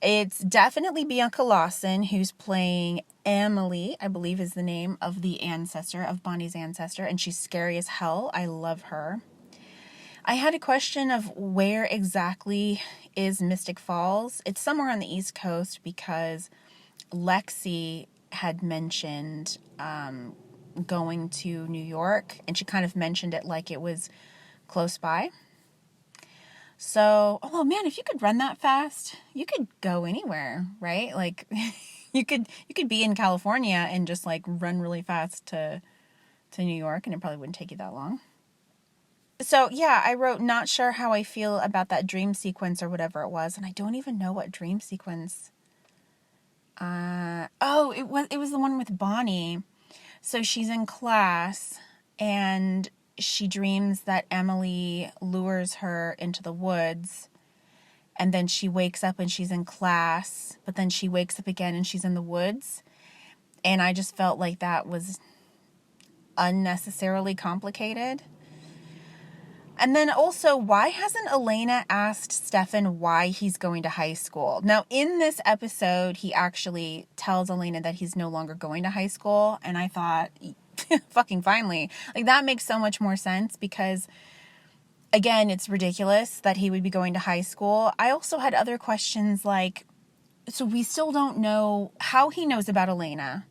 It's definitely Bianca Lawson who's playing Emily, I believe is the name of the ancestor, of Bonnie's ancestor, and she's scary as hell. I love her. I had a question of where exactly is Mystic Falls. It's somewhere on the East Coast because Lexi had mentioned going to New York, and she kind of mentioned it like it was close by. So, oh man, if you could run that fast, you could go anywhere, right? Like you could be in California and just like run really fast to New York, and it probably wouldn't take you that long. So, yeah, I wrote not sure how I feel about that dream sequence or whatever it was, and I don't even know what dream sequence. It was the one with Bonnie. So she's in class and she dreams that Emily lures her into the woods, and then she wakes up and she's in class, but then she wakes up again and she's in the woods. And I just felt like that was unnecessarily complicated. And then also, why hasn't Elena asked Stefan why he's going to high school? Now, in this episode, he actually tells Elena that he's no longer going to high school. And I thought, fucking finally. Like, that makes so much more sense because, again, it's ridiculous that he would be going to high school. I also had other questions like, so we still don't know how he knows about Elena.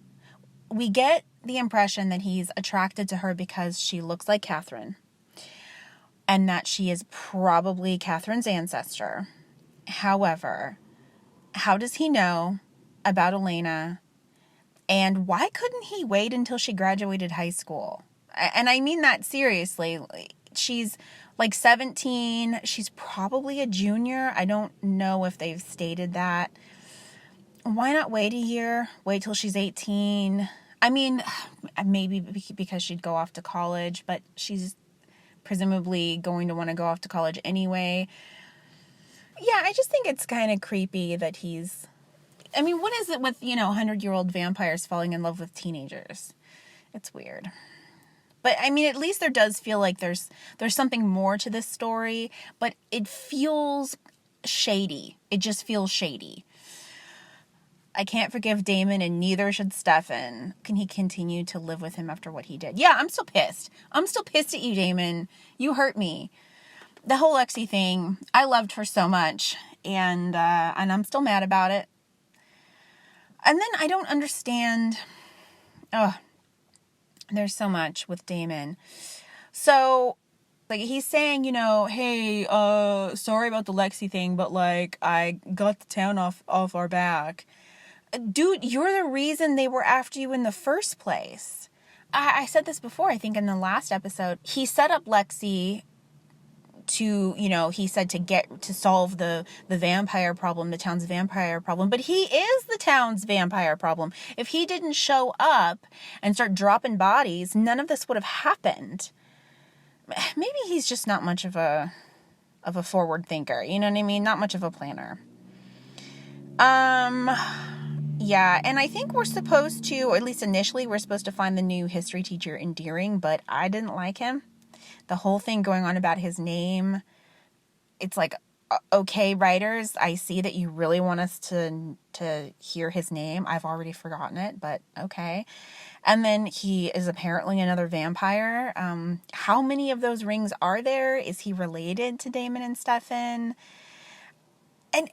We get the impression that he's attracted to her because she looks like Catherine, and that she is probably Catherine's ancestor. However, how does he know about Elena? And why couldn't he wait until she graduated high school? And I mean that seriously. She's like 17. She's probably a junior. I don't know if they've stated that. Why not wait a year? Wait till she's 18. I mean, maybe because she'd go off to college, but she's presumably going to want to go off to college anyway. Yeah, I just think it's kind of creepy that he's... I mean, what is it with, 100-year-old vampires falling in love with teenagers? It's weird. But, I mean, at least there does feel like there's something more to this story, but it feels shady. It just feels shady. I can't forgive Damon, and neither should Stefan. Can he continue to live with him after what he did? Yeah, I'm still pissed. I'm still pissed at you, Damon. You hurt me. The whole Lexi thing, I loved her so much, and I'm still mad about it. And then I don't understand. Oh, there's so much with Damon. So, like, he's saying, hey, sorry about the Lexi thing, but, like, I got the town off our back. Dude, you're the reason they were after you in the first place. I said this before, I think in the last episode. He set up Lexi to, he said to solve the vampire problem, the town's vampire problem. But he is the town's vampire problem. If he didn't show up and start dropping bodies, none of this would have happened. Maybe he's just not much of a forward thinker. You know what I mean? Not much of a planner. Yeah, and I think we're supposed to, or at least initially, we're supposed to find the new history teacher endearing, but I didn't like him. The whole thing going on about his name, it's like, okay, writers, I see that you really want us to hear his name. I've already forgotten it, but okay. And then he is apparently another vampire. How many of those rings are there? Is he related to Damon and Stefan? And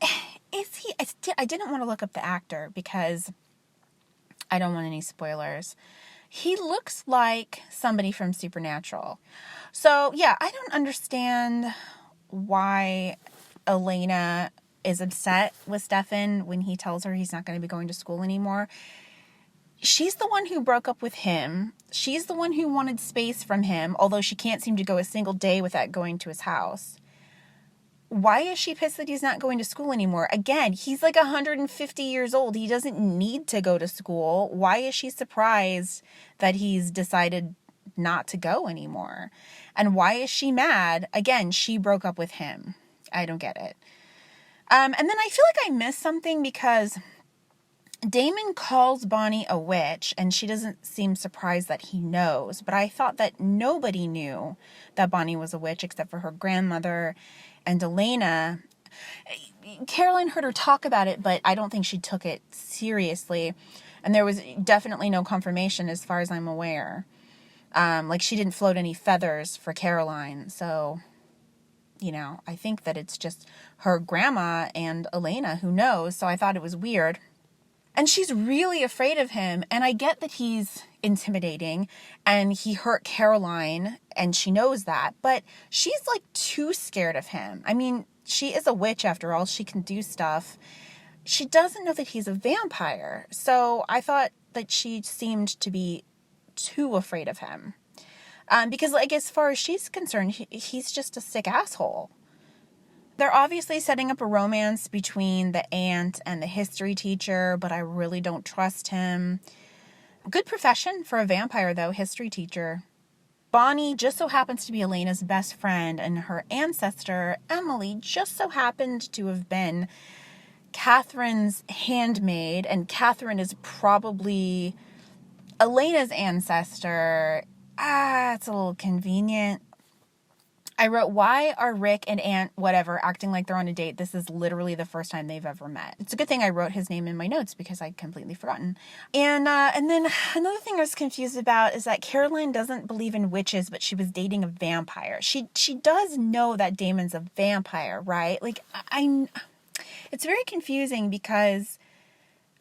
is he... I didn't want to look up the actor because I don't want any spoilers. He looks like somebody from Supernatural. So, yeah, I don't understand why Elena is upset with Stefan when he tells her he's not going to be going to school anymore. She's the one who broke up with him. She's the one who wanted space from him, although she can't seem to go a single day without going to his house. Why is she pissed that he's not going to school anymore? Again, he's like 150 years old. He doesn't need to go to school. Why is she surprised that he's decided not to go anymore? And why is she mad? Again, she broke up with him. I don't get it. And then I feel like I missed something because Damon calls Bonnie a witch, and she doesn't seem surprised that he knows. But I thought that nobody knew that Bonnie was a witch except for her grandmother and Elena. Caroline heard her talk about it, but I don't think she took it seriously. And there was definitely no confirmation as far as I'm aware. Like, she didn't float any feathers for Caroline. So, I think that it's just her grandma and Elena who knows. So I thought it was weird. And she's really afraid of him. And I get that he's intimidating and he hurt Caroline and she knows that. But she's like too scared of him. I mean, she is a witch after all. She can do stuff. She doesn't know that he's a vampire. So I thought that she seemed to be too afraid of him. Because, like, as far as she's concerned, he's just a sick asshole. They're obviously setting up a romance between the aunt and the history teacher, but I really don't trust him. Good profession for a vampire, though, history teacher. Bonnie just so happens to be Elena's best friend, and her ancestor, Emily, just so happened to have been Catherine's handmaid, and Catherine is probably Elena's ancestor. It's a little convenient. I wrote, why are Rick and Aunt whatever acting like they're on a date? This is literally the first time they've ever met. It's a good thing I wrote his name in my notes because I'd completely forgotten. And then another thing I was confused about is that Caroline doesn't believe in witches, but she was dating a vampire. She does know that Damon's a vampire, right? Like, it's very confusing because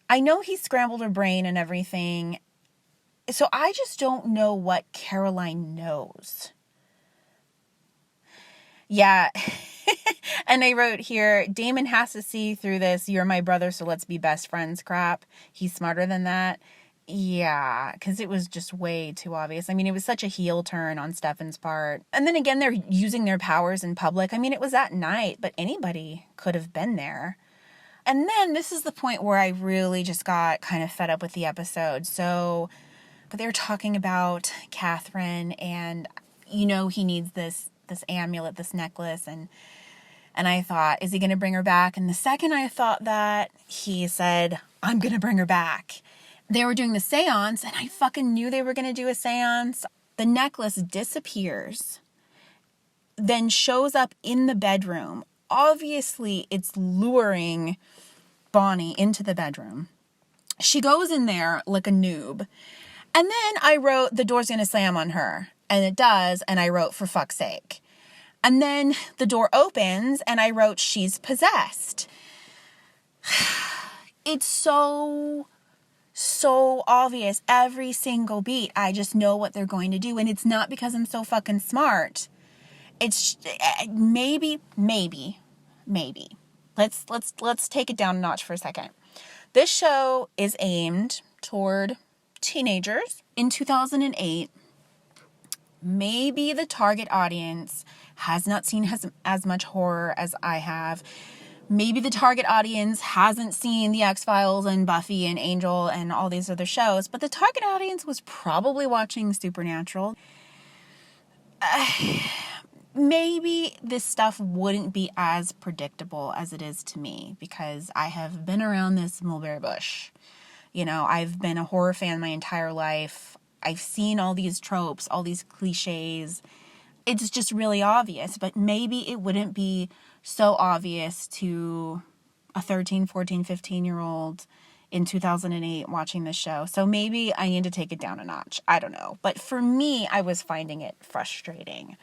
I know he scrambled her brain and everything. So I just don't know what Caroline knows. Yeah. And I wrote here, Damon has to see through this, you're my brother, so let's be best friends crap. He's smarter than that. Yeah, because it was just way too obvious. I mean, it was such a heel turn on Stefan's part. And then again, they're using their powers in public. I mean, it was at night, but anybody could have been there. And then this is the point where I really just got kind of fed up with the episode. So they were talking about Catherine and, he needs this amulet, this necklace. And I thought, is he going to bring her back? And the second I thought that, he said, I'm going to bring her back. They were doing the seance, and I fucking knew they were going to do a seance. The necklace disappears, then shows up in the bedroom. Obviously, it's luring Bonnie into the bedroom. She goes in there like a noob. And then I wrote, the door's going to slam on her. And it does. And I wrote, for fuck's sake. And then the door opens and I wrote, she's possessed. It's so obvious. Every single beat. I just know what they're going to do. And it's not because I'm so fucking smart. It's maybe. Let's take it down a notch for a second. This show is aimed toward teenagers. In 2008, maybe the target audience has not seen as much horror as I have. Maybe the target audience hasn't seen The X-Files and Buffy and Angel and all these other shows, but the target audience was probably watching Supernatural. Maybe this stuff wouldn't be as predictable as it is to me because I have been around this mulberry bush. I've been a horror fan my entire life. I've seen all these tropes, all these cliches. It's just really obvious, but maybe it wouldn't be so obvious to a 13, 14, 15-year-old in 2008 watching this show. So maybe I need to take it down a notch. I don't know. But for me, I was finding it frustrating.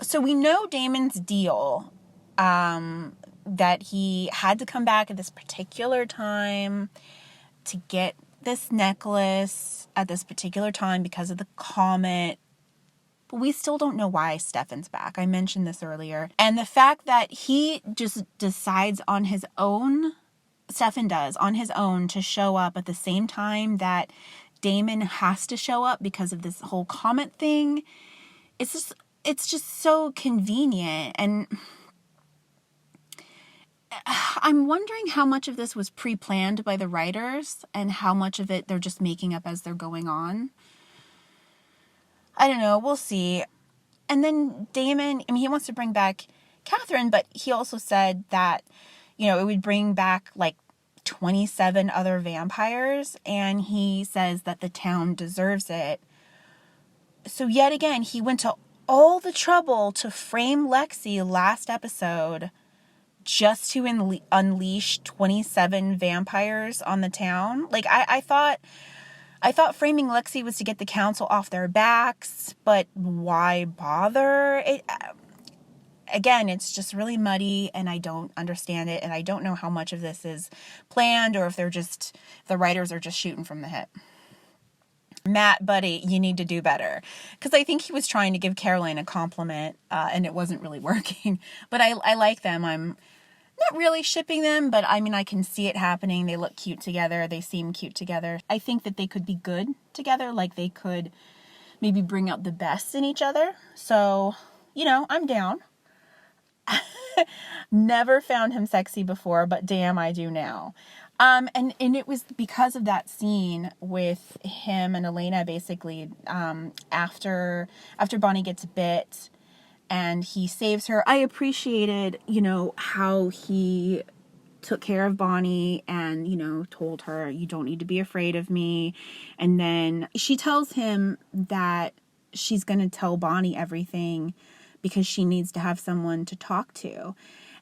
So we know Damon's deal, that he had to come back at this particular time to get this necklace at this particular time because of the comet. But we still don't know why Stefan's back. I mentioned this earlier. And the fact that he just decides on his own, Stefan does, on his own to show up at the same time that Damon has to show up because of this whole comet thing. It's just so convenient. And I'm wondering how much of this was pre-planned by the writers and how much of it they're just making up as they're going on. I don't know. We'll see. And then Damon, he wants to bring back Catherine, but he also said that, it would bring back like 27 other vampires. And he says that the town deserves it. So yet again, he went to all the trouble to frame Lexi last episode just to unleash 27 vampires on the town. Like, I thought framing Lexi was to get the council off their backs, but why bother? Again, it's just really muddy, and I don't understand it, and I don't know how much of this is planned or if the writers are just shooting from the hip. Matt, buddy, you need to do better. Because I think he was trying to give Caroline a compliment, and it wasn't really working. But I like them. I'm not really shipping them, but I mean, I can see it happening. They look cute together. They seem cute together. I think that they could be good together. Like, they could maybe bring out the best in each other. So, I'm down. Never found him sexy before, but damn, I do now. And it was because of that scene with him and Elena, basically, after Bonnie gets bit and he saves her. I appreciated, how he took care of Bonnie and, told her, you don't need to be afraid of me. And then she tells him that she's going to tell Bonnie everything because she needs to have someone to talk to.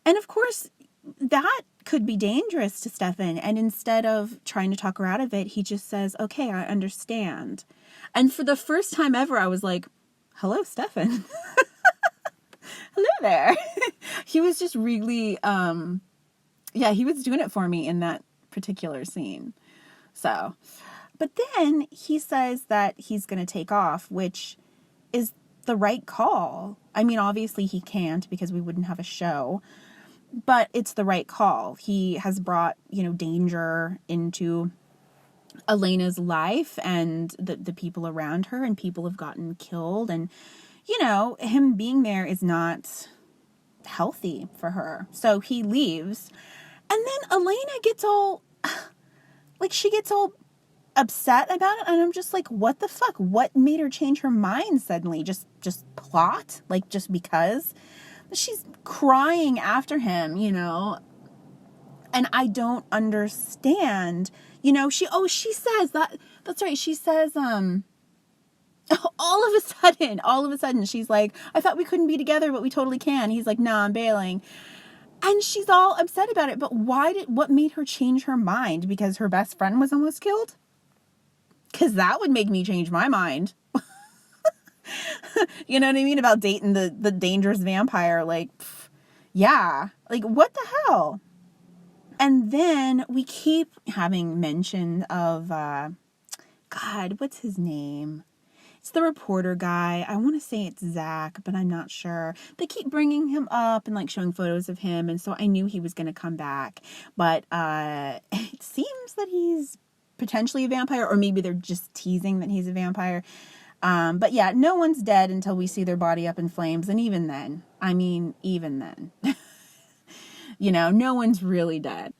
And of course, that could be dangerous to Stefan. And instead of trying to talk her out of it, he just says, okay, I understand. And for the first time ever, I was like, hello, Stefan. Hello there. He was just really, he was doing it for me in that particular scene. So, but then he says that he's going to take off, which is the right call. I mean, obviously he can't because we wouldn't have a show. But it's the right call. He has brought, danger into Elena's life and the people around her, and people have gotten killed. And, him being there is not healthy for her. So he leaves. And then Elena gets all, she gets all upset about it. And I'm just like, what the fuck? What made her change her mind suddenly? Just plot? Just because? She's crying after him, and I don't understand, she says that's right. She says, all of a sudden, she's like, I thought we couldn't be together, but we totally can. He's like, nah, I'm bailing. And she's all upset about it. But what made her change her mind? Because her best friend was almost killed? Because that would make me change my mind. You know what I mean? About dating the dangerous vampire. Yeah. What the hell? And then we keep having mention of, God, what's his name? It's the reporter guy. I want to say it's Zach, but I'm not sure. They keep bringing him up and showing photos of him. And so I knew he was going to come back. But it seems that he's potentially a vampire, or maybe they're just teasing that he's a vampire. But yeah, no one's dead until we see their body up in flames. And even then, no one's really dead.